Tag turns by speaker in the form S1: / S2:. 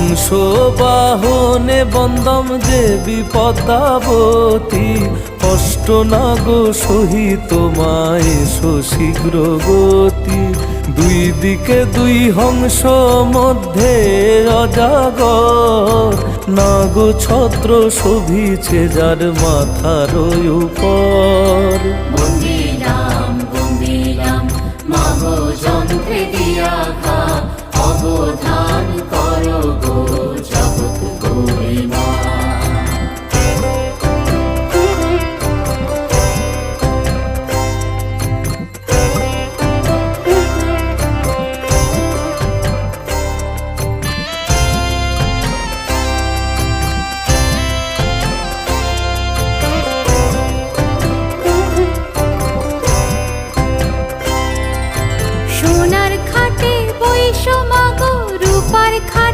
S1: হংস বাহনে বন্দম দেবী পদ্মাবতী, কষ্ট না গো সহিত মায়ে শীঘ্র গতি। দুই দিকে দুই হংস মধ্যে অজাগর, নাগ ছত্র শোভিছে যার মাথার উপর।
S2: বন্দিলাম বন্দিলাম মাগো যন্ত্রে দিয়া ঘা, অবধান করো গো জগৎ গরিমা।
S3: সোনার খাটে বৈশ মাগো, রূপার খাটে